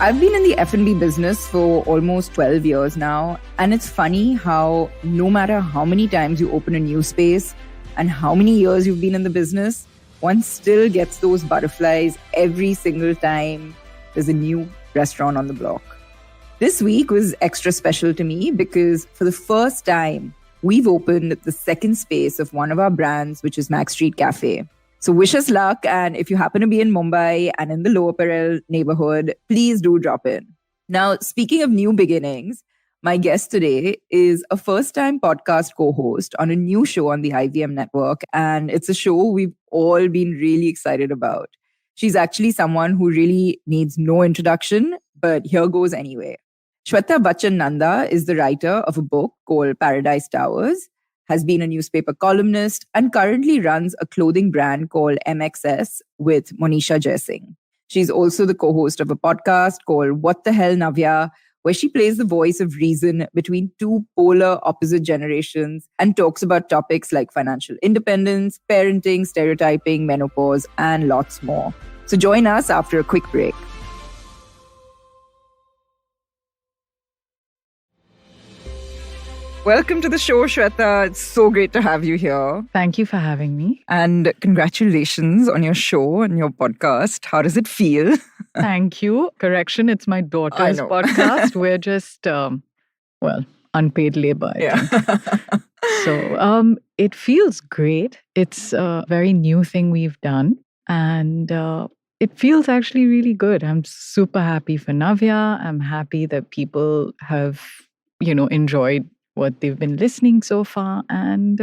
I've been in the F&B business for almost 12 years now, and it's funny how no matter how many times you open a new space and how many years you've been in the business, one still gets those butterflies every single time there's a new restaurant on the block. This week was extra special to me because for the first time, we've opened the second space of one of our brands, which is Max Street Cafe. So wish us luck, and if you happen to be in Mumbai and in the Lower Parel neighborhood, please do drop in. Now, speaking of new beginnings, my guest today is a first-time podcast co-host on a new show on the IVM network, and it's a show we've all been really excited about. She's actually someone who really needs no introduction, but here goes anyway. Shweta Bachchan Nanda is the writer of a book called Paradise Towers, has been a newspaper columnist, and currently runs a clothing brand called MXS with Monisha Jaising. She's also the co-host of a podcast called What the Hell Navya, where she plays the voice of reason between two polar opposite generations and talks about topics like financial independence, parenting, stereotyping, menopause, and lots more. So join us after a quick break. Welcome to the show, Shweta. It's so great to have you here. Thank you for having me. And congratulations on your show and your podcast. How does it feel? Thank you. Correction, it's my daughter's podcast. We're just, unpaid labor, I think. So it feels great. It's a very new thing we've done. And it feels actually really good. I'm super happy for Navya. I'm happy that people have, enjoyed what they've been listening so far, and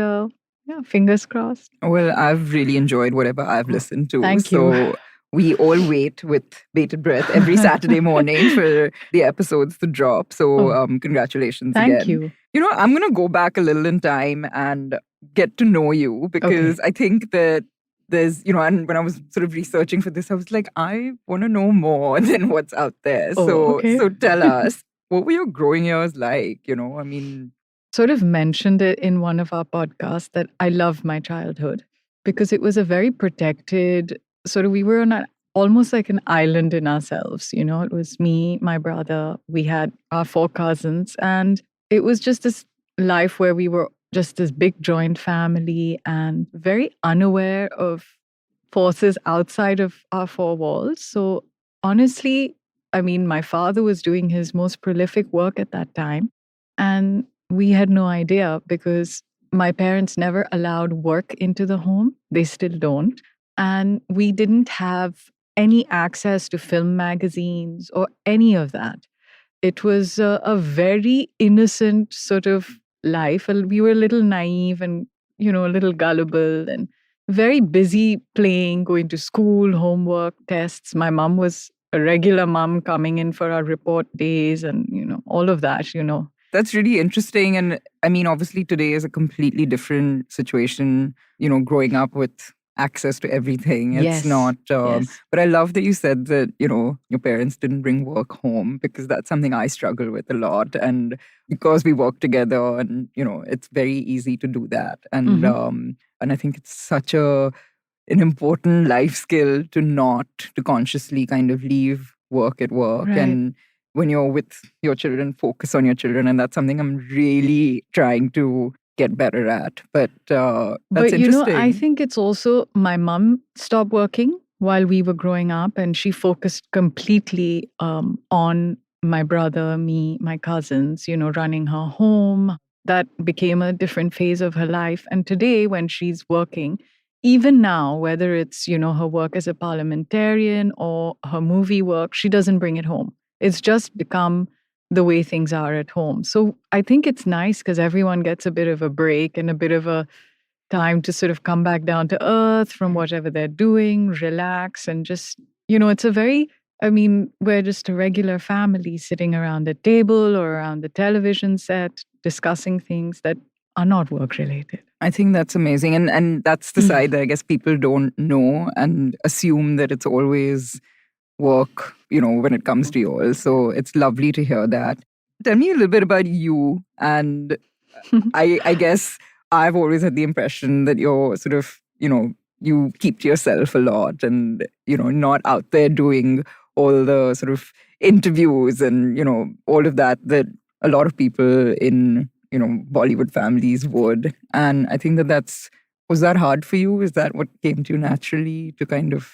fingers crossed. Well, I've really enjoyed whatever I've listened to. Thank you. So we all wait with bated breath every Saturday morning for the episodes to drop. So congratulations again. Thank you. I'm going to go back a little in time and get to know you because I think that there's, and when I was sort of researching for this, I was like, I want to know more than what's out there. So tell us, what were your growing years like? Sort of mentioned it in one of our podcasts that I loved my childhood because it was a very protected, we were on almost like an island in ourselves. It was me, my brother, we had our 4 cousins, and it was just this life where we were just this big joint family and very unaware of forces outside of our 4 walls. So honestly, my father was doing his most prolific work at that time, and we had no idea because my parents never allowed work into the home. They still don't. And we didn't have any access to film magazines or any of that. It was a very innocent sort of life. We were a little naive and, a little gullible and very busy playing, going to school, homework, tests. My mom was a regular mom coming in for our report days and, all of that, That's really interesting. And obviously today is a completely different situation, growing up with access to everything. It's not, but I love that you said that, your parents didn't bring work home because that's something I struggle with a lot. And because we work together and, it's very easy to do that. And, and I think it's such an important life skill to consciously kind of leave work at work. Right. And when you're with your children, focus on your children. And that's something I'm really trying to get better at. But that's interesting. I think it's also my mom stopped working while we were growing up, and she focused completely on my brother, me, my cousins, running her home. That became a different phase of her life. And today when she's working, even now, whether it's, her work as a parliamentarian or her movie work, she doesn't bring it home. It's just become the way things are at home. So I think it's nice because everyone gets a bit of a break and a bit of a time to sort of come back down to earth from whatever they're doing, relax, and just, it's a very, we're just a regular family sitting around a table or around the television set discussing things that are not work-related. I think that's amazing. And that's the side that I guess people don't know and assume that it's always work, when it comes to yours. So it's lovely to hear that. Tell me a little bit about you. And I guess I've always had the impression that you're sort of, you keep to yourself a lot and, not out there doing all the sort of interviews and, all of that a lot of people in, Bollywood families would. And I think was that hard for you? Is that what came to you naturally to kind of...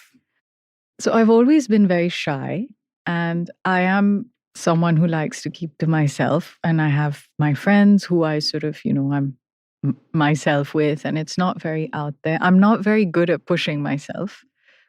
So I've always been very shy, and I am someone who likes to keep to myself. And I have my friends who I sort of, I'm myself with, and it's not very out there. I'm not very good at pushing myself,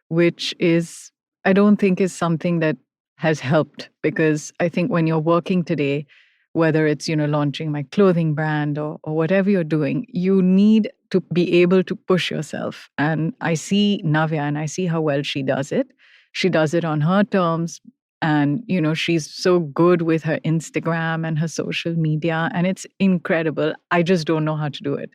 which is, I don't think is something that has helped, because I think when you're working today, whether it's, launching my clothing brand or whatever you're doing, you need to be able to push yourself. And I see Navya and I see how well she does it. She does it on her terms. And, she's so good with her Instagram and her social media, and it's incredible. I just don't know how to do it.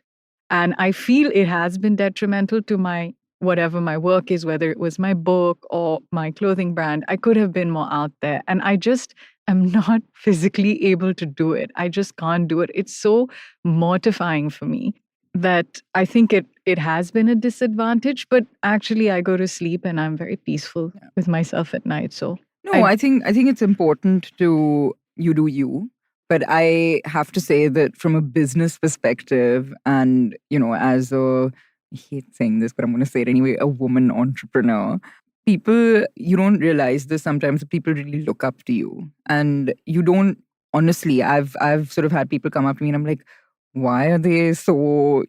And I feel it has been detrimental to my whatever my work is, whether it was my book or my clothing brand. I could have been more out there. And I just am not physically able to do it. I just can't do it. It's so mortifying for me that I think it has been a disadvantage. But actually, I go to sleep and I'm very peaceful with myself at night. So no, I think it's important to you do you. But I have to say that from a business perspective, and as I hate saying this, but I'm going to say it anyway, a woman entrepreneur, people, you don't realize this sometimes, that people really look up to you. And you don't, honestly, I've sort of had people come up to me and I'm like, why are they so,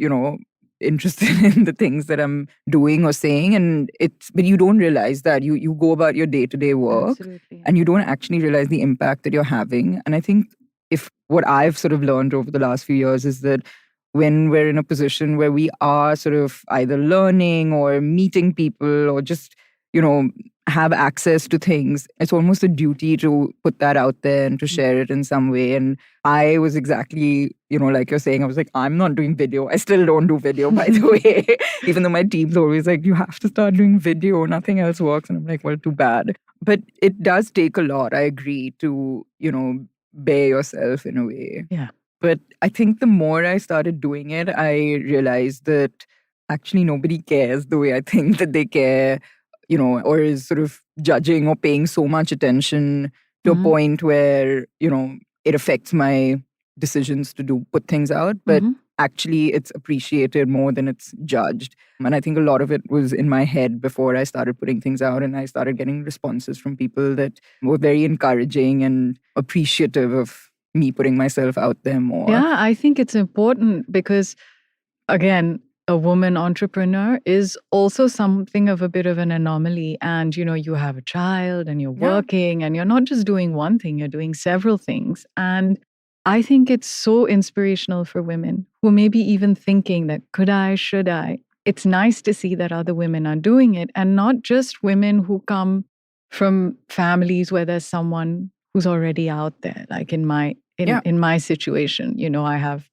interested in the things that I'm doing or saying? And but you don't realize that you go about your day-to-day work. Absolutely. And you don't actually realize the impact that you're having. And I think if what I've sort of learned over the last few years is that when we're in a position where we are sort of either learning or meeting people or just, have access to things, it's almost a duty to put that out there and to share it in some way. And I was exactly, like you're saying, I was like, I'm not doing video. I still don't do video, by the way, even though my team's always like, you have to start doing video, nothing else works. And I'm like, well, too bad. But it does take a lot, I agree, to, bear yourself in a way. Yeah. But I think the more I started doing it, I realized that actually nobody cares the way I think that they care, or is sort of judging or paying so much attention to a point where, it affects my decisions to put things out. But actually it's appreciated more than it's judged. And I think a lot of it was in my head before I started putting things out, and I started getting responses from people that were very encouraging and appreciative of me putting myself out there more. Yeah, I think it's important because, again, a woman entrepreneur is also something of a bit of an anomaly. And, you have a child and you're working and you're not just doing one thing, you're doing several things. And I think it's so inspirational for women who may be even thinking that, could I, should I? It's nice to see that other women are doing it, and not just women who come from families where there's someone who's already out there. Like in my situation, I have,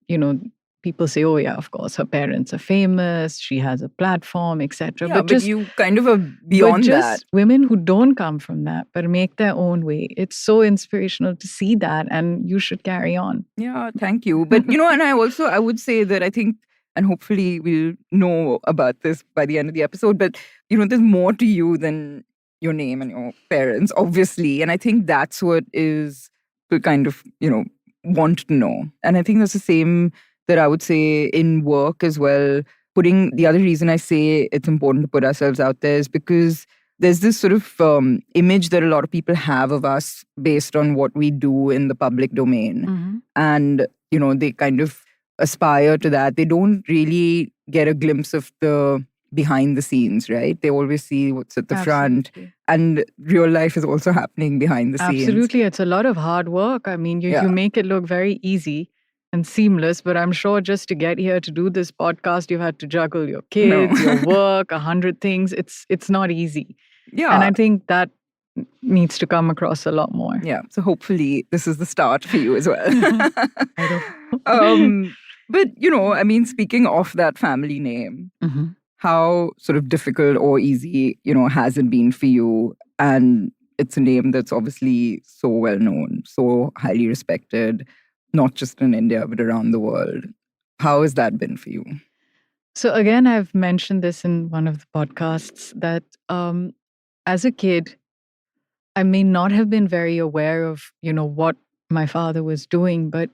people say, oh yeah, of course, her parents are famous, she has a platform, etc. Yeah, but you kind of are beyond that. Women who don't come from that but make their own way. It's so inspirational to see that, and you should carry on. Yeah, thank you. But and I would say that I think, and hopefully we'll know about this by the end of the episode, but there's more to you than your name and your parents, obviously. And I think that's what is to kind of, want to know. And I think that's the same that I would say in work as well. The other reason I say it's important to put ourselves out there is because there's this sort of image that a lot of people have of us based on what we do in the public domain. And, they kind of aspire to that. They don't really get a glimpse of the behind the scenes, right? They always see what's at the front. And real life is also happening behind the scenes. Absolutely. It's a lot of hard work. I mean, you make it look very easy and seamless, but I'm sure just to get here to do this podcast, you've had to juggle your kids, your work, 100 things. It's not easy. Yeah. And I think that needs to come across a lot more. Yeah. So hopefully this is the start for you as well. I don't. But, speaking of that family name, how sort of difficult or easy, has it been for you? And it's a name that's obviously so well known, so highly respected, not just in India, but around the world. How has that been for you? So again, I've mentioned this in one of the podcasts that as a kid, I may not have been very aware of, what my father was doing, but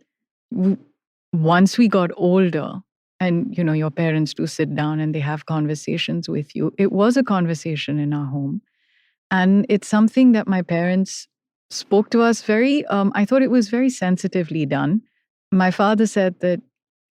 w- once we got older and, your parents do sit down and they have conversations with you, it was a conversation in our home. And it's something that my parents spoke to us very, I thought it was very sensitively done. My father said that,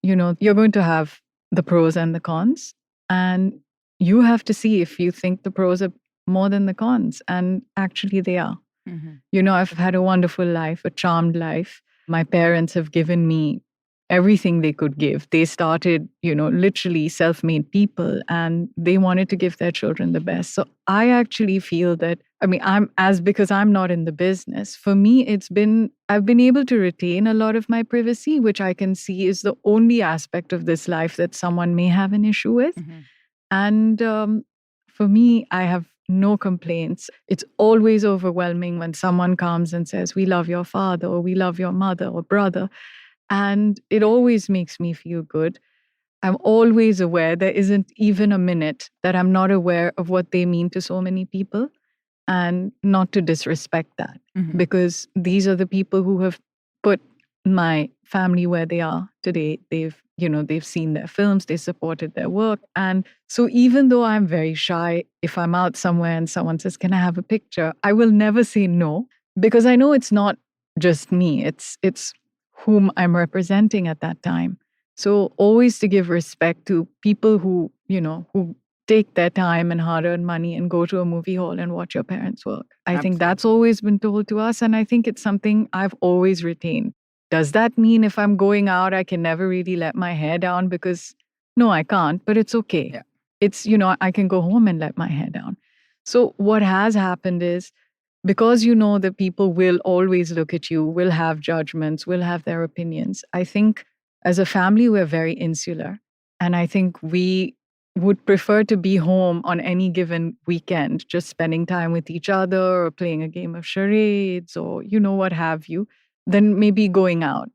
you're going to have the pros and the cons, and you have to see if you think the pros are more than the cons. And actually, they are. I've had a wonderful life, a charmed life. My parents have given me everything they could give. They started, literally self made people, and they wanted to give their children the best. So I actually feel that, because I'm not in the business, for me, I've been able to retain a lot of my privacy, which I can see is the only aspect of this life that someone may have an issue with. And for me, I have no complaints. It's always overwhelming when someone comes and says, "We love your father," or "We love your mother or brother." And it always makes me feel good. I'm always aware. There isn't even a minute that I'm not aware of what they mean to so many people, and not to disrespect that, because these are the people who have put my family where they are today. They've seen their films, they supported their work. And so even though I'm very shy, if I'm out somewhere and someone says, "Can I have a picture?" I will never say no, because I know it's not just me, it's whom I'm representing at that time. So always to give respect to people who take their time and hard-earned money and go to a movie hall and watch your parents work. I think that's always been told to us, and I think it's something I've always retained. Does that mean if I'm going out, I can never really let my hair down? Because no, I can't, but it's okay. Yeah. It's, I can go home and let my hair down. So what has happened is, because that people will always look at you, will have judgments, will have their opinions, I think as a family, we're very insular. And I think we would prefer to be home on any given weekend, just spending time with each other or playing a game of charades or, what have you, than maybe going out.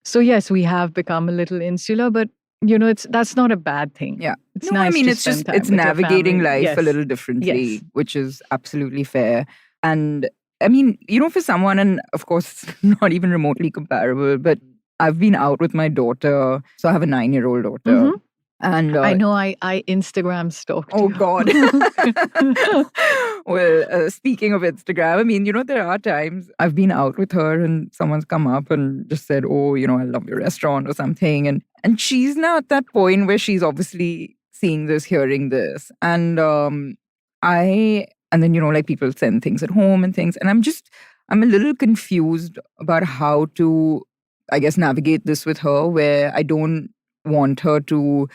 So yes, we have become a little insular, but that's not a bad thing. Yeah. It's No, nice to it's spend just, time it's with your navigating family. life Yes. a little differently, Yes. which is absolutely fair. And for someone, and of course, it's not even remotely comparable, but I've been out with my daughter. So I have a 9-year-old daughter. And I know I Instagram stalked oh you. God. Well, speaking of Instagram, there are times I've been out with her and someone's come up and just said, "Oh, I love your restaurant," or something. And she's now at that point where she's obviously seeing this, hearing this. And then, like people send things at home and things. And I'm a little confused about how to, I guess, navigate this with her, where I don't want her to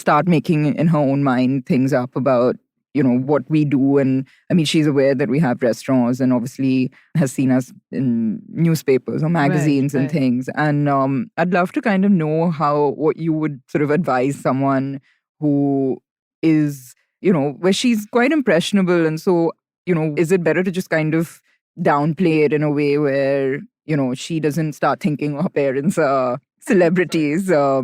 start making in her own mind things up about what we do. And she's aware that we have restaurants and obviously has seen us in newspapers or magazines and things. And I'd love to kind of know what you would sort of advise someone who is where she's quite impressionable. And so is it better to just kind of downplay it in a way where she doesn't start thinking her parents are celebrities, or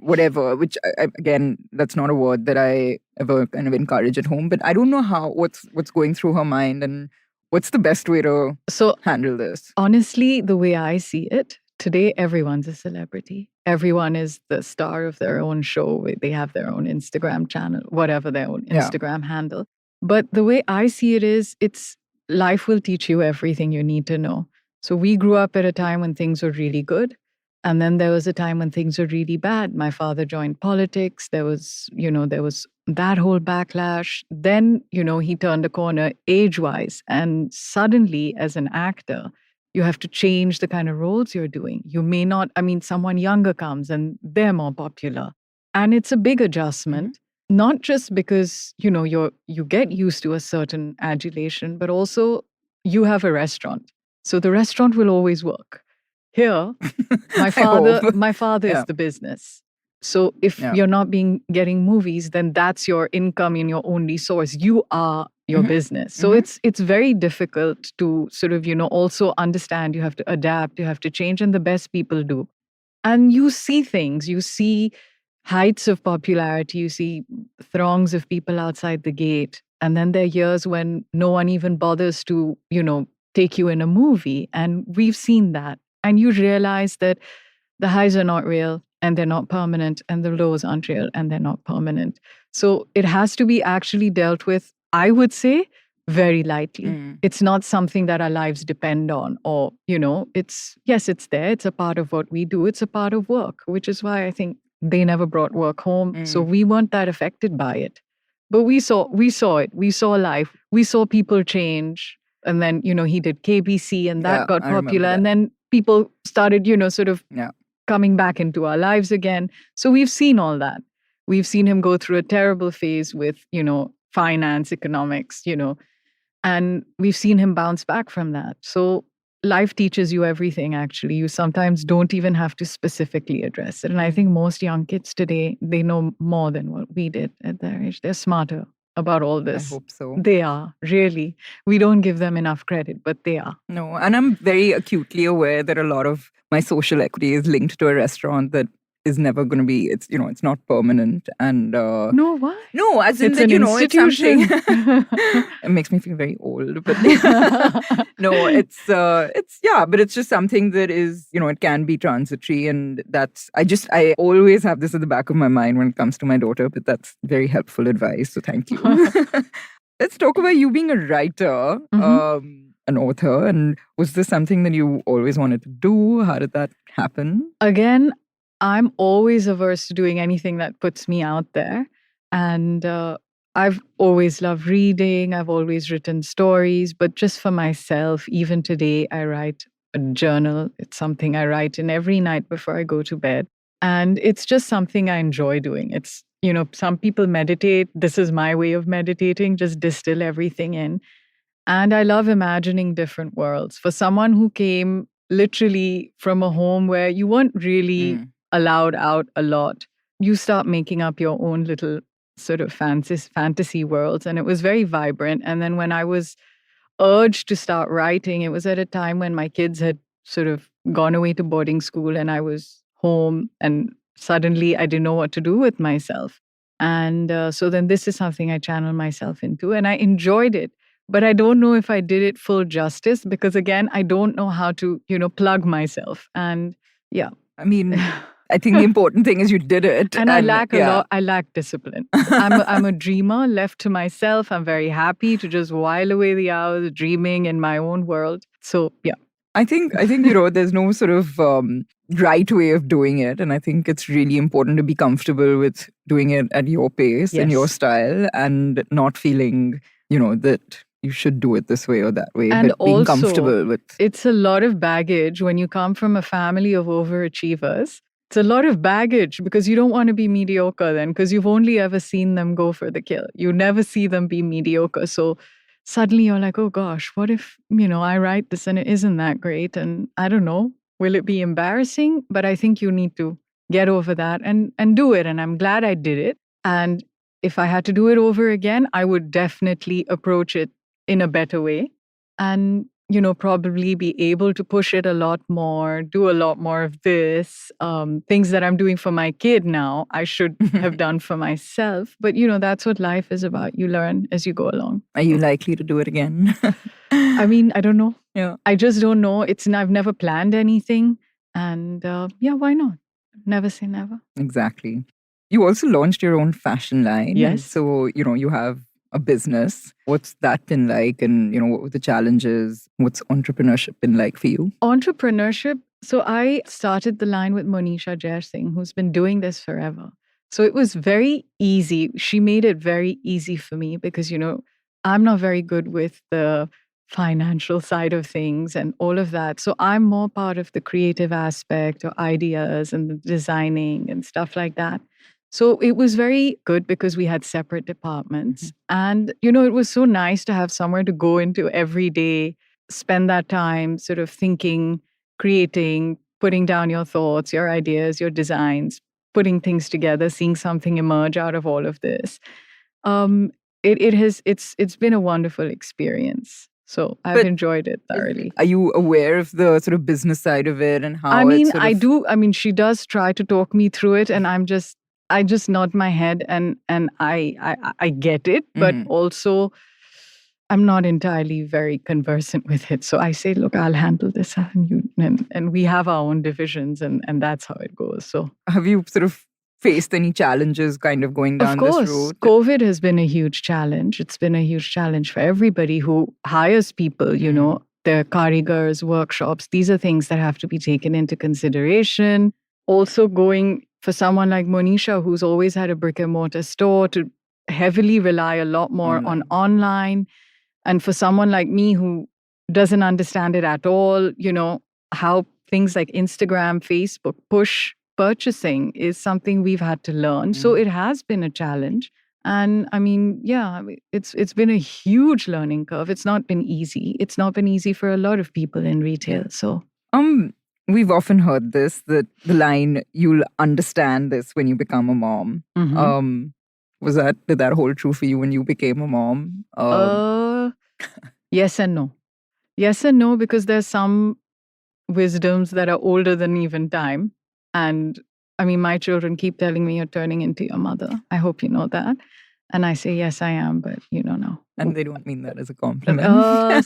whatever, which again, that's not a word that I ever kind of encourage at home. But I don't know what's going through her mind and what's the best way to handle this. Honestly, the way I see it, today everyone's a celebrity. Everyone is the star of their own show. They have their own Instagram channel, whatever their own Instagram handle. But the way I see it is, life will teach you everything you need to know. So we grew up at a time when things were really good. And then there was a time when things were really bad. My father joined politics. There was that whole backlash. Then, he turned a corner age-wise. And suddenly, as an actor, you have to change the kind of roles you're doing. You may not, someone younger comes and they're more popular. And it's a big adjustment, not just because, you get used to a certain adulation, but also you have a restaurant. So the restaurant will always work. Here, my father is the business. So if you're not getting movies, then that's your income and your only source. You are your business. So it's very difficult to sort of, also understand. You have to adapt, you have to change, and the best people do. And you see things, you see heights of popularity, you see throngs of people outside the gate. And then there are years when no one even bothers to, take you in a movie. And we've seen that. And you realize that the highs are not real and they're not permanent, and the lows aren't real and they're not permanent. So it has to be actually dealt with, I would say, very lightly. It's not something that our lives depend on, or, it's there. It's a part of what we do. It's a part of work, which is why I think they never brought work home. So we weren't that affected by it. But we saw it. We saw life. We saw people change. And then, he did KBC and that got popular. And then people started, sort of coming back into our lives again. So we've seen all that. We've seen him go through a terrible phase with, finance, economics, and we've seen him bounce back from that. So life teaches you everything, actually. You sometimes don't even have to specifically address it. And I think most young kids today, they know more than what we did at their age. They're smarter about all this. I hope so. They are, really. We don't give them enough credit, but they are. No, and I'm very acutely aware that a lot of my social equity is linked to a restaurant that is never going to be, it's not permanent. And no, why? No, as in it's that, an it's something. institution. It makes me feel very old, but no, but it's just something that is, it can be transitory. And I always have this at the back of my mind when it comes to my daughter, but that's very helpful advice. So thank you. Let's talk about you being a writer. An author, and was this something that you always wanted to do? How did that happen? Again, I'm always averse to doing anything that puts me out there. And I've always loved reading. I've always written stories, but just for myself, even today, I write a journal. It's something I write in every night before I go to bed. And it's just something I enjoy doing. It's, some people meditate. This is my way of meditating, just distill everything in. And I love imagining different worlds. For someone who came literally from a home where you weren't really allowed out a lot, you start making up your own little sort of fantasy worlds. And it was very vibrant. And then when I was urged to start writing, it was at a time when my kids had sort of gone away to boarding school and I was home, and suddenly I didn't know what to do with myself. And so then this is something I channeled myself into, and I enjoyed it. But I don't know if I did it full justice because, again, I don't know how to, plug myself. And yeah. I mean, I think the important thing is you did it. And I lack a lot. I lack discipline. I'm a dreamer left to myself. I'm very happy to just while away the hours dreaming in my own world. So, yeah. I think there's no sort of right way of doing it. And I think it's really important to be comfortable with doing it at your pace and your style, and not feeling, that you should do it this way or that way, and but being also, comfortable with. It's a lot of baggage when you come from a family of overachievers. It's a lot of baggage because you don't want to be mediocre then, because you've only ever seen them go for the kill. You never see them be mediocre. So suddenly you're like, oh gosh, what if, I write this and it isn't that great? And I don't know, will it be embarrassing? But I think you need to get over that and do it. And I'm glad I did it. And if I had to do it over again, I would definitely approach it in a better way, and, probably be able to push it a lot more, do a lot more of this. Things that I'm doing for my kid now, I should have done for myself. But, that's what life is about. You learn as you go along. Are you likely to do it again? I mean, I don't know. Yeah. I just don't know. I've never planned anything. And why not? Never say never. Exactly. You also launched your own fashion line. Yes. So, you have a business. What's that been like? And, what were the challenges? What's entrepreneurship been like for you? Entrepreneurship. So I started the line with Monisha Jair Singh, who's been doing this forever. So it was very easy. She made it very easy for me because, I'm not very good with the financial side of things and all of that. So I'm more part of the creative aspect or ideas and the designing and stuff like that. So it was very good because we had separate departments. And, it was so nice to have somewhere to go into every day, spend that time sort of thinking, creating, putting down your thoughts, your ideas, your designs, putting things together, seeing something emerge out of all of this. It's been a wonderful experience. So I've enjoyed it thoroughly. Are you aware of the sort of business side of it and how I mean, I do. I mean, she does try to talk me through it, and I'm just I just nod my head and I get it, but also I'm not entirely very conversant with it. So I say, look, I'll handle this, and we have our own divisions, and that's how it goes. So have you sort of faced any challenges kind of going down of course, this route? COVID has been a huge challenge. It's been a huge challenge for everybody who hires people, the karigars, workshops. These are things that have to be taken into consideration. Also going for someone like Monisha, who's always had a brick and mortar store, to heavily rely a lot more on online. And for someone like me who doesn't understand it at all, how things like Instagram, Facebook push purchasing is something we've had to learn. So it has been a challenge. And I mean, it's been a huge learning curve. It's not been easy. It's not been easy for a lot of people in retail. So we've often heard this, that the line, you'll understand this when you become a mom. Did that hold true for you when you became a mom? Yes and no. Yes and no, because there's some wisdoms that are older than even time. And I mean, my children keep telling me, you're turning into your mother. I hope you know that. And I say, yes, I am, but no. And they don't mean that as a compliment.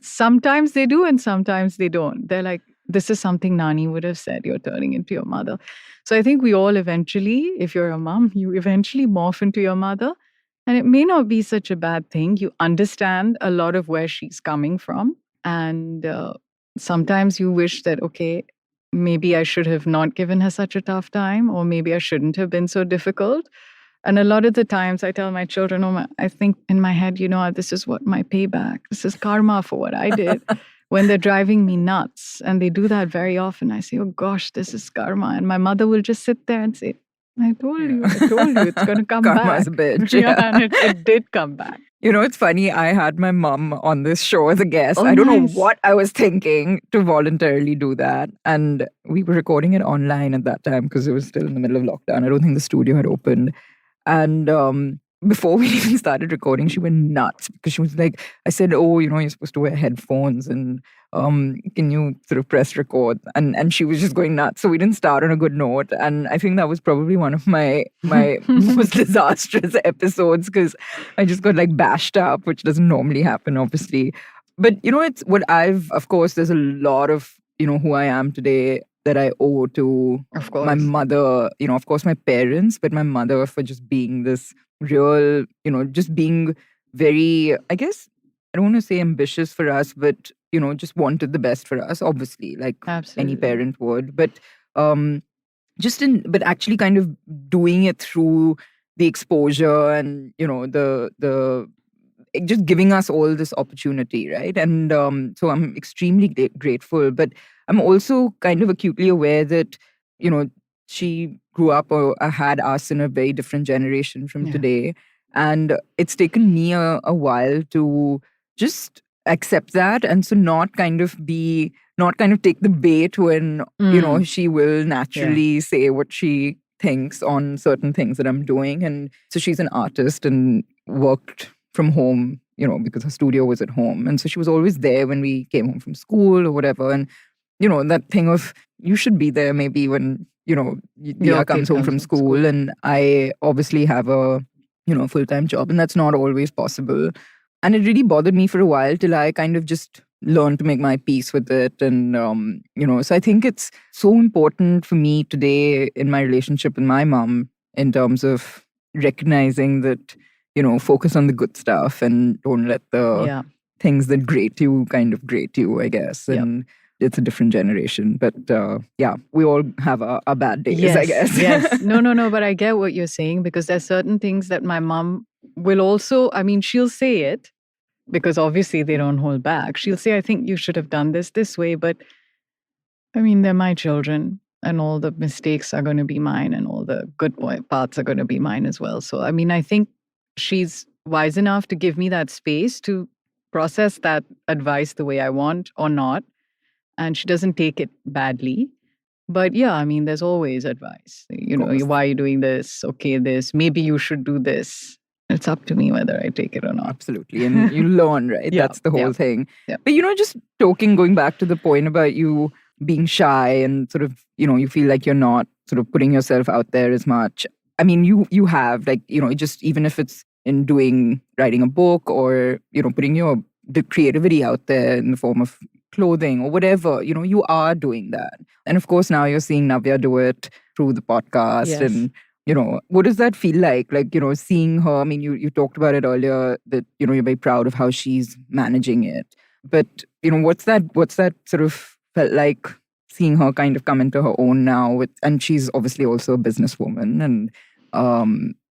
Sometimes they do and sometimes they don't. They're like, this is something Nani would have said, you're turning into your mother. So I think we all eventually, if you're a mom, you eventually morph into your mother. And it may not be such a bad thing. You understand a lot of where she's coming from. And sometimes you wish that, okay, maybe I should have not given her such a tough time, or maybe I shouldn't have been so difficult. And a lot of the times I tell my children, I think in my head, this is what my payback. This is karma for what I did. When they're driving me nuts, and they do that very often, I say, oh gosh, this is karma. And my mother will just sit there and say, I told you, it's going to come back. Karma's a bitch. And it did come back. It's funny. I had my mom on this show as a guest. Oh, I don't nice. know what I was thinking to voluntarily do that. And we were recording it online at that time because it was still in the middle of lockdown. I don't think the studio had opened. And before we even started recording, she went nuts because she was like, I said, oh, you're supposed to wear headphones and can you sort of press record? And she was just going nuts. So we didn't start on a good note. And I think that was probably one of my most disastrous episodes because I just got like bashed up, which doesn't normally happen, obviously. But, it's what of course, there's a lot of, who I am today that I owe to my mother, of course, my parents, but my mother for just being this real, just being very, I guess, I don't want to say ambitious for us, but, just wanted the best for us, obviously, like any parent would. But but actually kind of doing it through the exposure and, the just giving us all this opportunity, right? And so I'm extremely grateful. But I'm also kind of acutely aware that, she grew up or had us in a very different generation from today. And it's taken me a while to just accept that. And so not kind of take the bait when, she will naturally say what she thinks on certain things that I'm doing. And so she's an artist and worked from home, because her studio was at home. And so she was always there when we came home from school or whatever. And, that thing of you should be there maybe when, Dia comes home from school. And I obviously have a, full-time job, and that's not always possible. And it really bothered me for a while till I kind of just learned to make my peace with it. And, so I think it's so important for me today in my relationship with my mom in terms of recognizing that, focus on the good stuff and don't let the things that grate you kind of grate you, I guess. And it's a different generation. But we all have our bad days, I guess. Yes. No. But I get what you're saying, because there's certain things that my mom will also, she'll say it because obviously they don't hold back. She'll say, I think you should have done this way. But they're my children, and all the mistakes are going to be mine, and all the good parts are going to be mine as well. So, I think she's wise enough to give me that space to process that advice the way I want or not. And she doesn't take it badly. But there's always advice. Why are you doing this? Okay, maybe you should do this. It's up to me whether I take it or not. Absolutely. And you learn, right? That's the whole thing. Yeah. But, just going back to the point about you being shy and sort of, you feel like you're not sort of putting yourself out there as much. I mean, you have, like, just even if it's in writing a book, or, putting the creativity out there in the form of clothing or whatever, you are doing that. And of course, now you're seeing Navya do it through the podcast. Yes. And, what does that feel like? Like, seeing her, I mean, you talked about it earlier that, you're very proud of how she's managing it. But, what's that sort of felt like, seeing her kind of come into her own now and she's obviously also a businesswoman, and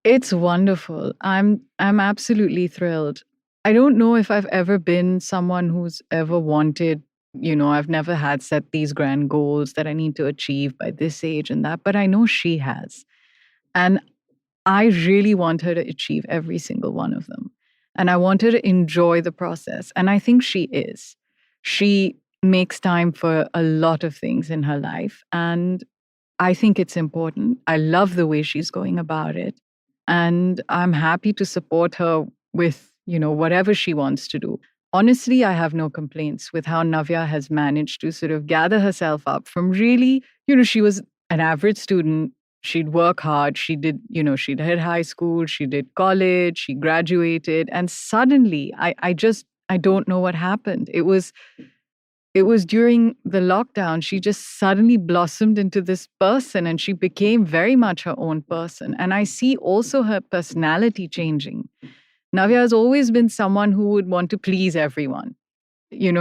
it's wonderful. I'm absolutely thrilled. I don't know if I've ever been someone who's ever wanted, I've never had set these grand goals that I need to achieve by this age and that, but I know she has. And I really want her to achieve every single one of them. And I want her to enjoy the process. And I think she is. She makes time for a lot of things in her life. And I think it's important. I love the way she's going about it. And I'm happy to support her with, whatever she wants to do. Honestly, I have no complaints with how Navya has managed to sort of gather herself up from really, she was an average student. She'd work hard. She did, she'd hit high school, she did college, she graduated. And suddenly, I don't know what happened. It was during the lockdown, she just suddenly blossomed into this person, and she became very much her own person. And I see also her personality changing. Navya has always been someone who would want to please everyone.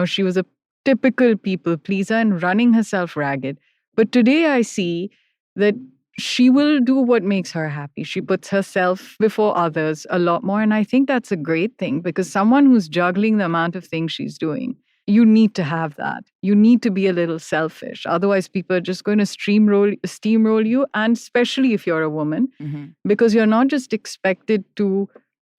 She was a typical people pleaser and running herself ragged. But today I see that she will do what makes her happy. She puts herself before others a lot more. And I think that's a great thing, because someone who's juggling the amount of things she's doing, you need to have that. You need to be a little selfish. Otherwise, people are just going to steamroll you. And especially if you're a woman, because you're not just expected to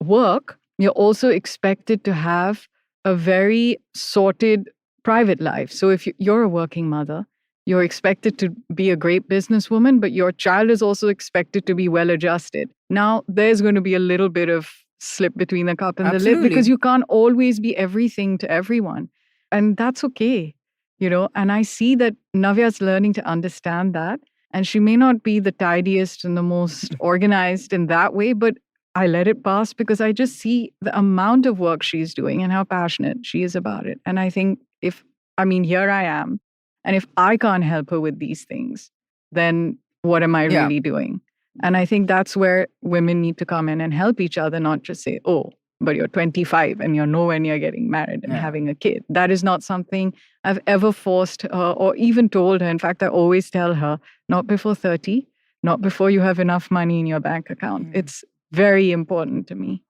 work, you're also expected to have a very sorted private life. So if you're a working mother, you're expected to be a great businesswoman, but your child is also expected to be well adjusted. Now, there's going to be a little bit of slip between the cup and the lip, because you can't always be everything to everyone. And that's okay, And I see that Navya's learning to understand that. And she may not be the tidiest and the most organized in that way, but I let it pass, because I just see the amount of work she's doing and how passionate she is about it. And I think here I am. And if I can't help her with these things, then what am I really doing? And I think that's where women need to come in and help each other, not just say, oh, but you're 25 and you're nowhere near getting married and having a kid. That is not something I've ever forced her or even told her. In fact, I always tell her, not before 30, not before you have enough money in your bank account. It's very important to me.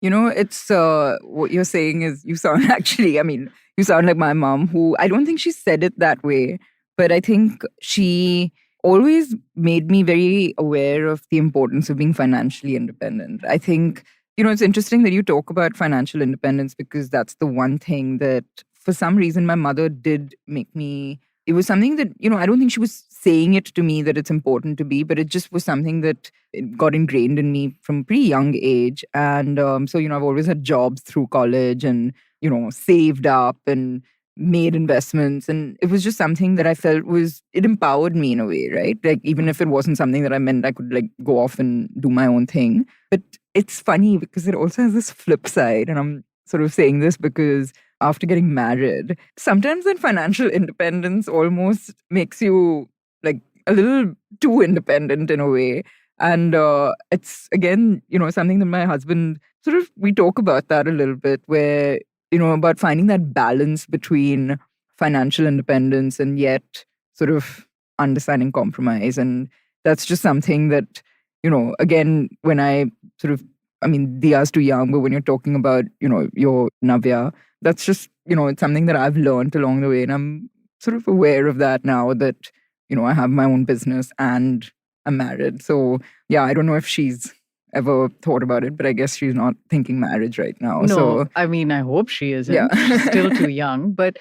It's what you're saying is you sound like my mom, who I don't think she said it that way, but I think she always made me very aware of the importance of being financially independent. I think, it's interesting that you talk about financial independence, because that's the one thing that for some reason my mother did make me. It was something that, I don't think she was saying it to me that it's important to be, but it just was something that it got ingrained in me from a pretty young age. And so, I've always had jobs through college and, saved up and made investments. And it was just something that I felt it empowered me in a way, right? Like, even if it wasn't something that I meant I could like go off and do my own thing. But it's funny because it also has this flip side. And I'm sort of saying this because after getting married, sometimes that financial independence almost makes you like a little too independent in a way. And it's, again, something that my husband we talk about that a little bit, where, about finding that balance between financial independence and yet sort of understanding compromise. And that's just something that, again, when Diya's too young, but when you're talking about, your Navya, that's just, it's something that I've learned along the way. And I'm sort of aware of that now that, I have my own business and I'm married. So, yeah, I don't know if she's ever thought about it, but I guess she's not thinking marriage right now. No, So, I hope she isn't. Yeah. She's still too young. But,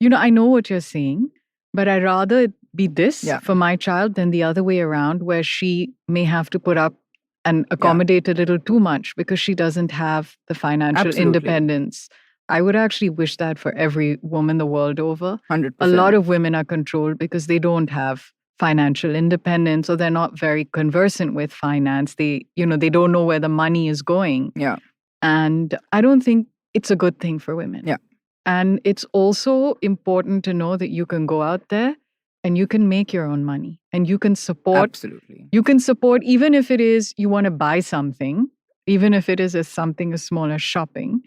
I know what you're saying, but I'd rather it be this for my child than the other way around, where she may have to put up and accommodate a little too much because she doesn't have the financial independence. I would actually wish that for every woman the world over. 100%. A lot of women are controlled because they don't have financial independence, or they're not very conversant with finance. They don't know where the money is going. Yeah. And I don't think it's a good thing for women. Yeah. And it's also important to know that you can go out there and you can make your own money and you can support. Absolutely. You can support, even if it is you want to buy something, even if it is something as small as shopping.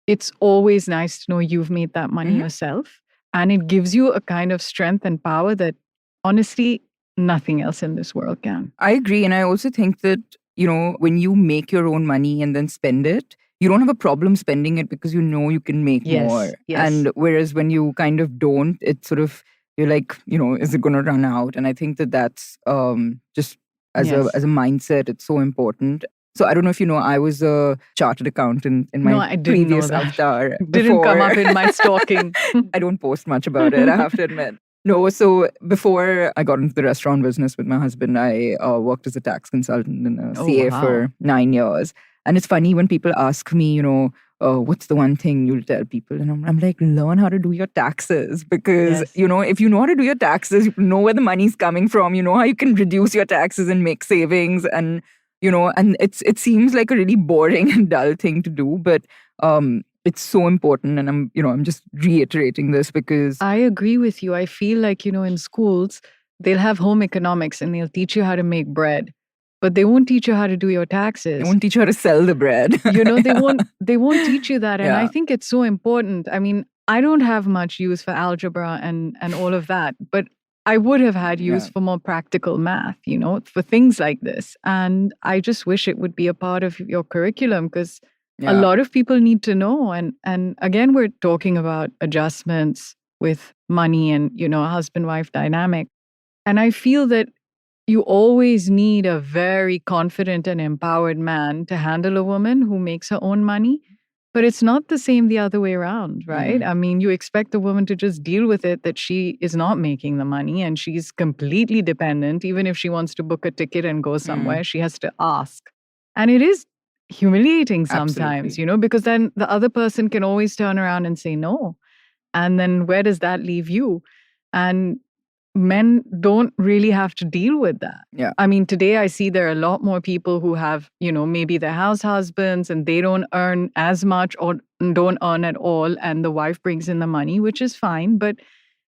It's always nice to know you've made that money yourself. And it gives you a kind of strength and power that honestly nothing else in this world can. I agree. And I also think that, when you make your own money and then spend it, you don't have a problem spending it because you can make more. Yes. And whereas when you kind of don't, it's sort of, you're like, is it going to run out? And I think that that's just as a mindset, it's so important. So I don't know if you know, I was a chartered accountant in my previous avatar. Didn't come up in my stalking. I don't post much about it, I have to admit. No, so before I got into the restaurant business with my husband, I worked as a tax consultant and a CA for 9 years. And it's funny when people ask me, what's the one thing you'll tell people? And I'm like, learn how to do your taxes. Because, if you know how to do your taxes, you know where the money's coming from, you know how you can reduce your taxes and make savings. And, and it seems like a really boring and dull thing to do. But it's so important. And I'm just reiterating this because I agree with you. I feel like, in schools, they'll have home economics and they'll teach you how to make bread. But they won't teach you how to do your taxes. They won't teach you how to sell the bread. They won't teach you that. And I think it's so important. I mean, I don't have much use for algebra and all of that, but I would have had use for more practical math, for things like this. And I just wish it would be a part of your curriculum because a lot of people need to know. And again, we're talking about adjustments with money and, a husband-wife dynamic. And I feel that you always need a very confident and empowered man to handle a woman who makes her own money. But it's not the same the other way around, right? I mean, you expect the woman to just deal with it that she is not making the money and she's completely dependent. Even if she wants to book a ticket and go somewhere, she has to ask. And it is humiliating sometimes, because then the other person can always turn around and say no. And then where does that leave you? And men don't really have to deal with that. Yeah. I mean, today I see there are a lot more people who have, maybe their house husbands and they don't earn as much or don't earn at all. And the wife brings in the money, which is fine. But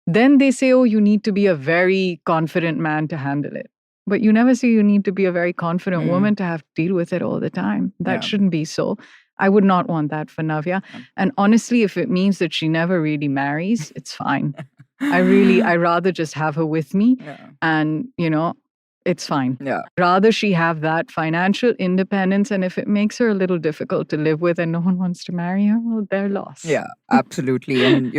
then they say, oh, you need to be a very confident man to handle it. But you never say you need to be a very confident woman to have to deal with it all the time. That shouldn't be so. I would not want that for Navya. And honestly, if it means that she never really marries, it's fine. I rather just have her with me and, it's fine. Yeah. Rather she have that financial independence. And if it makes her a little difficult to live with and no one wants to marry her, well, they're lost. Yeah, absolutely. And,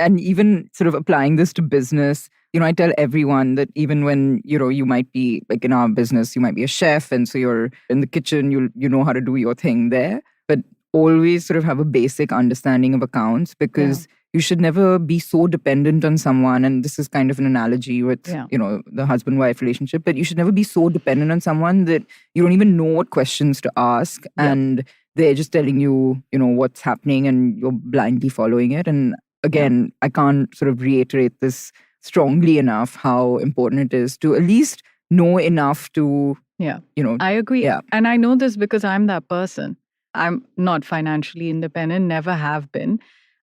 and even sort of applying this to business, I tell everyone that even when, you might be like in our business, you might be a chef. And so you're in the kitchen, you know how to do your thing there. But always sort of have a basic understanding of accounts because you should never be so dependent on someone. And this is kind of an analogy with, the husband-wife relationship, but you should never be so dependent on someone that you don't even know what questions to ask. And they're just telling you, what's happening and you're blindly following it. And again, I can't sort of reiterate this strongly enough how important it is to at least know enough to, I agree. Yeah. And I know this because I'm that person. I'm not financially independent, never have been.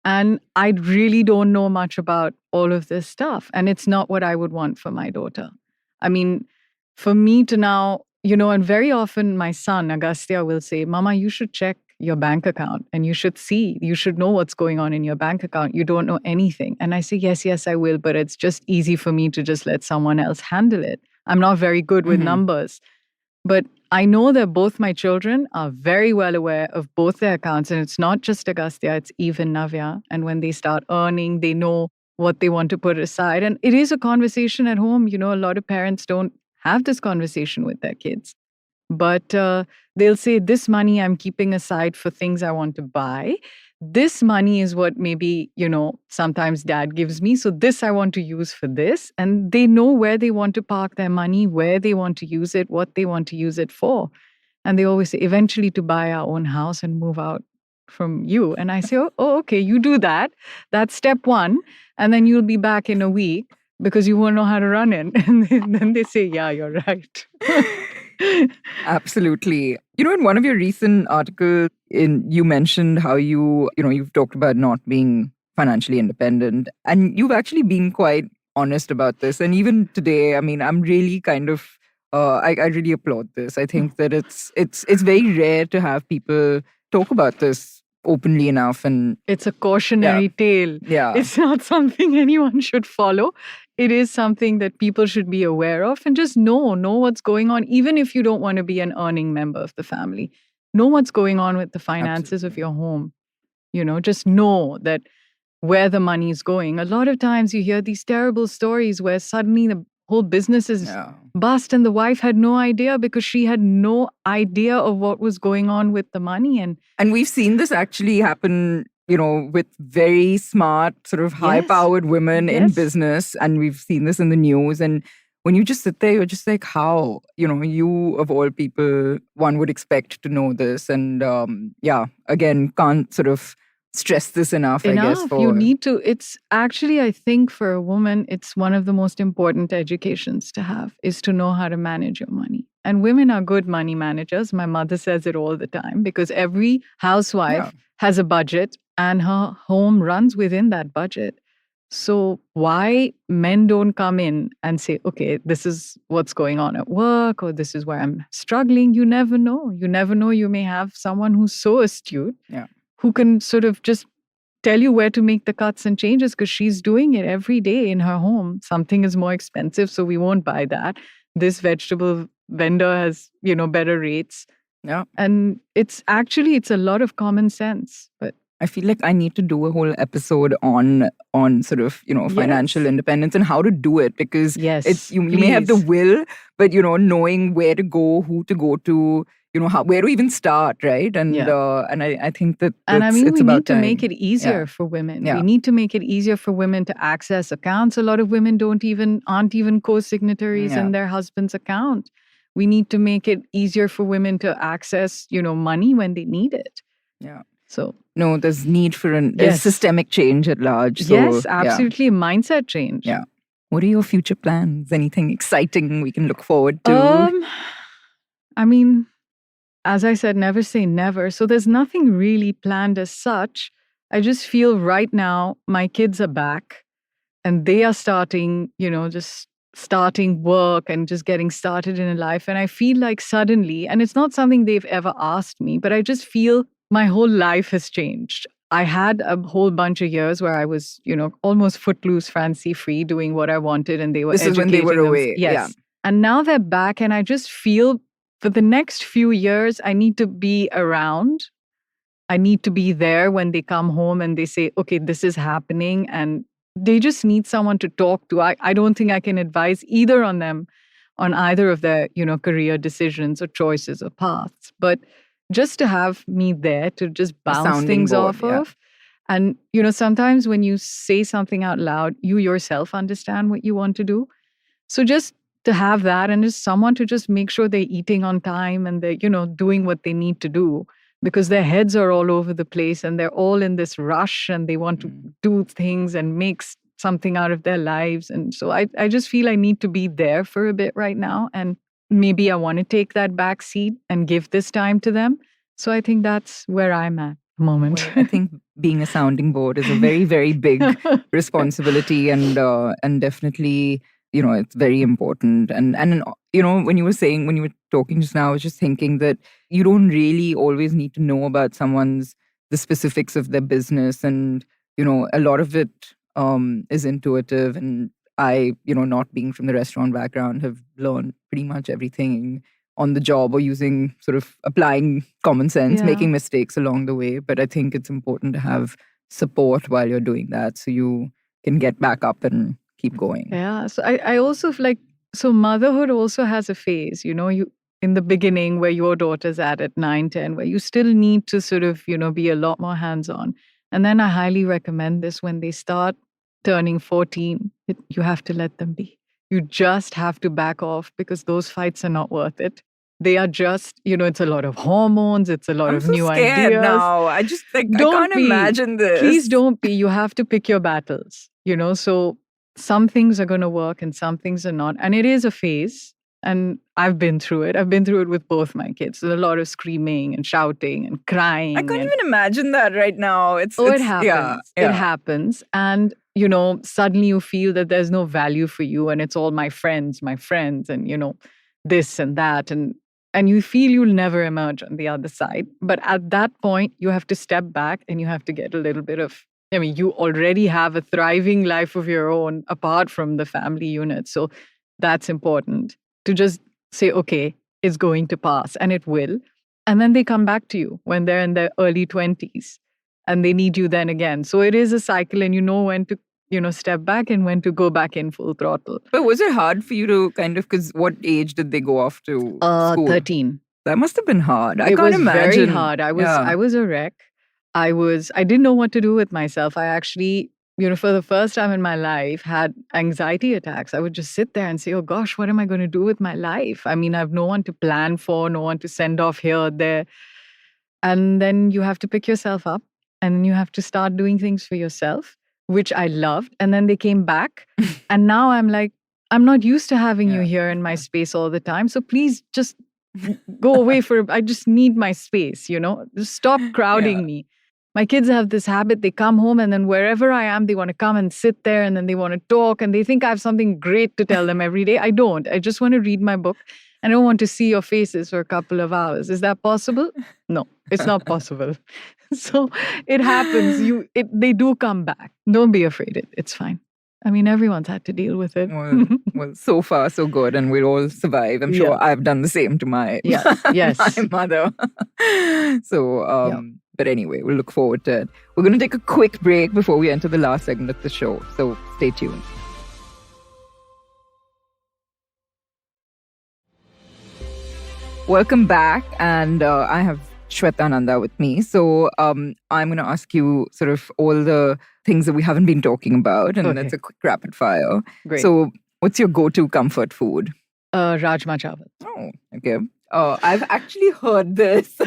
And I really don't know much about all of this stuff. And it's not what I would want for my daughter. I mean, for me to now, and very often my son, Agastya, will say, Mama, you should check your bank account and you should know what's going on in your bank account. You don't know anything. And I say, yes, I will. But it's just easy for me to just let someone else handle it. I'm not very good with numbers. But I know that both my children are very well aware of both their accounts. And it's not just Agastya, it's even Navya. And when they start earning, they know what they want to put aside. And it is a conversation at home. A lot of parents don't have this conversation with their kids. But they'll say, this money I'm keeping aside for things I want to buy. This money is what maybe, sometimes dad gives me. So this I want to use for this. And they know where they want to park their money, where they want to use it, what they want to use it for. And they always say, eventually to buy our own house and move out from you. And I say, oh, okay, you do that. That's step one. And then you'll be back in a week. because you won't know how to run it. And then they say, yeah, you're right. Absolutely. In one of your recent articles, you mentioned how you've talked about not being financially independent, and you've actually been quite honest about this. And even today, I mean, I'm really kind of, I really applaud this. I think that it's very rare to have people talk about this openly enough, and It's a cautionary tale. yeah, It's not something anyone should follow. It is something that people should be aware of and just know what's going on, even if you don't want to be an earning member of the family. Know what's going on with the finances of absolutely. your home. Just know that where the money is going. A lot of times you hear these terrible stories where suddenly the whole business is Yeah. bust and the wife had no idea because she had no idea of what was going on with the money. And we've seen this actually happen, with very smart, sort of high-powered women in Yes. business. And we've seen this in the news. And when you just sit there, you're just like, how? You of all people, one would expect to know this. And again, can't sort of stress this enough, I guess, You for need to. It's actually, I think, for a woman, it's one of the most important educations to have is to know how to manage your money. And women are good money managers. My mother says it all the time because every housewife has a budget and her home runs within that budget. So why men don't come in and say, okay, this is what's going on at work or this is where I'm struggling? You never know. You never know. You may have someone who's so astute who can sort of just tell you where to make the cuts and changes because she's doing it every day in her home. Something is more expensive, so we won't buy that. This vegetable vendor has, better rates. Yeah. And it's a lot of common sense. But I feel like I need to do a whole episode on sort of, financial independence and how to do it, because it's you may have the will, but knowing where to go, who to go to, where to even start, right? And I think that we need to make it easier for women. Yeah. We need to make it easier for women to access accounts. A lot of women aren't even co-signatories in their husband's account. We need to make it easier for women to access, money when they need it. Yeah. So no, there's need for there's systemic change at large. So, yes, absolutely. Mindset change. Yeah. What are your future plans? Anything exciting we can look forward to? I mean, as I said, never say never. So there's nothing really planned as such. I just feel right now my kids are back and they are starting, just starting work and just getting started in life. And I feel like suddenly, and it's not something they've ever asked me, but I just feel my whole life has changed. I had a whole bunch of years where I was, almost footloose, fancy free, doing what I wanted. And they were This is when they were away. Yes. Yeah. And now they're back. And I just feel for the next few years, I need to be around. I need to be there when they come home and they say, okay, this is happening. And they just need someone to talk to. I don't think I can advise either on them on either of their, career decisions or choices or paths. But just to have me there to just bounce things off of. And, sometimes when you say something out loud, you yourself understand what you want to do. So just to have that and just someone to just make sure they're eating on time and they're, doing what they need to do, because their heads are all over the place and they're all in this rush and they want to do things and make something out of their lives. And so I just feel I need to be there for a bit right now. And maybe I want to take that back seat and give this time to them. So I think that's where I'm at the moment. Well, I think being a sounding board is a very, very big responsibility and definitely, it's very important. And when you were talking just now, I was just thinking that you don't really always need to know about the specifics of their business. And, a lot of it is intuitive. And I, not being from the restaurant background, have learned pretty much everything on the job or using sort of applying common sense, making mistakes along the way. But I think it's important to have support while you're doing that so you can get back up and keep going. Yeah. So I also like, so motherhood also has a phase, you in the beginning where your daughter's at 9, 10, where you still need to sort of, be a lot more hands-on. And then I highly recommend this when they start turning 14, you have to let them be. You just have to back off because those fights are not worth it. They are just, it's a lot of hormones. It's a lot of new ideas. Now. I just think I can't imagine this. Please don't be. You have to pick your battles, So some things are going to work and some things are not. And it is a phase. And I've been through it. I've been through it with both my kids. There's a lot of screaming and shouting and crying. I can't even imagine that right now. It happens. It happens. And, suddenly you feel that there's no value for you and it's all my friends, and, this and that. And you feel you'll never emerge on the other side. But at that point, you have to step back and you have to get a little bit of, you already have a thriving life of your own apart from the family unit. So that's important. To just say, okay, it's going to pass, and it will. And then they come back to you when they're in their early 20s and they need you then again. So it is a cycle, and you know when to, step back and when to go back in full throttle. But was it hard for you to because what age did they go off to school? 13. That must have been hard. It was very hard. I was a wreck. I didn't know what to do with myself. I actually, for the first time in my life, had anxiety attacks. I would just sit there and say, oh gosh, what am I going to do with my life? I mean, I have no one to plan for, no one to send off here or there. And then you have to pick yourself up and you have to start doing things for yourself, which I loved. And then they came back. And now I'm like, I'm not used to having you here in my space all the time. So please just go away I just need my space, Just stop crowding me. My kids have this habit. They come home and then wherever I am, they want to come and sit there and then they want to talk and they think I have something great to tell them every day. I don't. I just want to read my book. I don't want to see your faces for a couple of hours. Is that possible? No, it's not possible. So it happens. They do come back. Don't be afraid. It's fine. I mean, everyone's had to deal with it. Well, so far, so good. And we'll all survive. I'm sure I've done the same to my, my mother. So, but anyway, we'll look forward to it. We're going to take a quick break before we enter the last segment of the show. So stay tuned. Welcome back. And I have Shweta Nanda with me. So I'm going to ask you sort of all the things that we haven't been talking about. And that's a quick rapid fire. Great. So what's your go-to comfort food? Rajma chawal. Oh, okay. I've actually heard this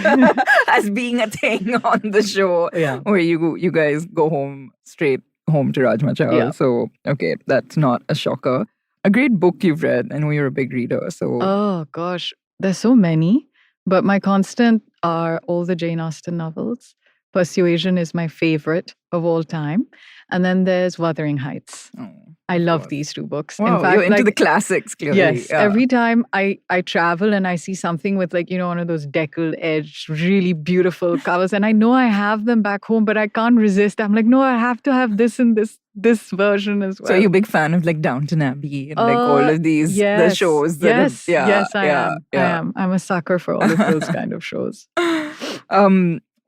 as being a thing on the show where you guys go straight home to Rajma Chawal. Yeah. So, okay, that's not a shocker. A great book you've read. I know you're a big reader. So, oh, gosh. There's so many. But my constant are all the Jane Austen novels. Persuasion is my favorite of all time. And then there's Wuthering Heights. Oh, I love these two books. Wow, in fact, you're into the classics, clearly. Yes. Yeah. Every time I travel and I see something with one of those deckled edged, really beautiful covers, and I know I have them back home, but I can't resist. I'm like, no, I have to have this and this version as well. So you're a big fan of Downton Abbey and all of these the shows. Yes, I am. I'm a sucker for all of those kind of shows.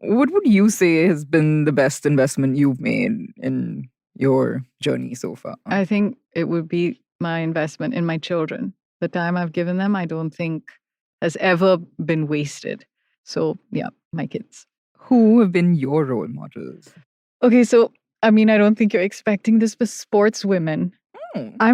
What would you say has been the best investment you've made in your journey so far? I think it would be my investment in my children. The time I've given them, I don't think has ever been wasted. So, my kids. Who have been your role models? Okay, so, I don't think you're expecting this, but sports women. I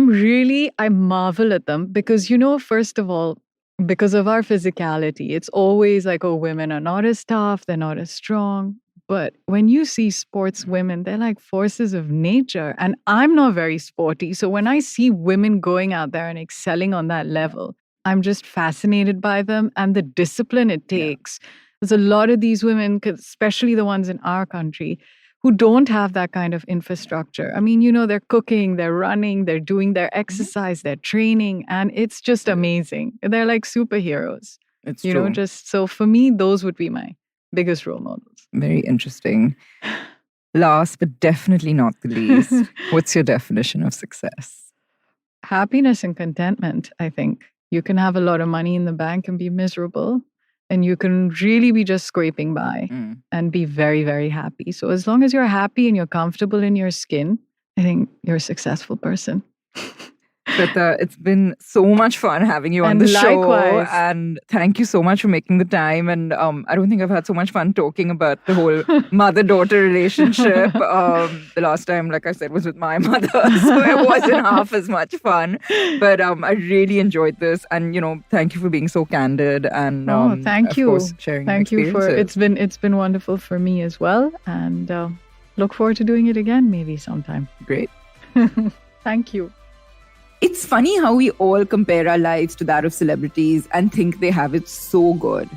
marvel at them because, first of all, because of our physicality, it's always like, oh, women are not as tough, they're not as strong. But when you see sports women, they're like forces of nature. And I'm not very sporty. So when I see women going out there and excelling on that level, I'm just fascinated by them and the discipline it takes. There's a lot of these women, especially the ones in our country, who don't have that kind of infrastructure. They're cooking, they're running, they're doing their exercise, they're training, and it's just amazing. They're like superheroes. It's true. So for me, those would be my biggest role models. Very interesting. Last but definitely not the least, what's your definition of success? Happiness and contentment, I think. You can have a lot of money in the bank and be miserable. And you can really be just scraping by and be very, very happy. So as long as you're happy and you're comfortable in your skin, I think you're a successful person. Shweta, it's been so much fun having you on the show. And thank you so much for making the time. And I don't think I've had so much fun talking about the whole mother-daughter relationship. The last time, like I said, was with my mother. So it wasn't half as much fun. But I really enjoyed this. And, thank you for being so candid. And thank you. Of course, sharing Thank you for it's been wonderful for me as well. And look forward to doing it again maybe sometime. Great. Thank you. It's funny how we all compare our lives to that of celebrities and think they have it so good.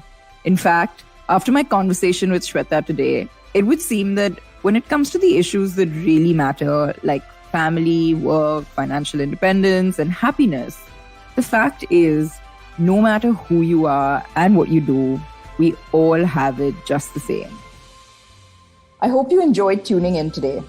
In fact, after my conversation with Shweta today, it would seem that when it comes to the issues that really matter, like family, work, financial independence, and happiness, the fact is, no matter who you are and what you do, we all have it just the same. I hope you enjoyed tuning in today.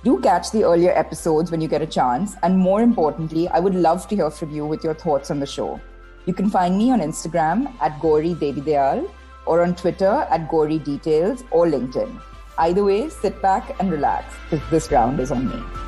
Do catch the earlier episodes when you get a chance. And more importantly, I would love to hear from you with your thoughts on the show. You can find me on Instagram at Gauri Devidayal or on Twitter at Gauri Details or LinkedIn. Either way, sit back and relax because this round is on me.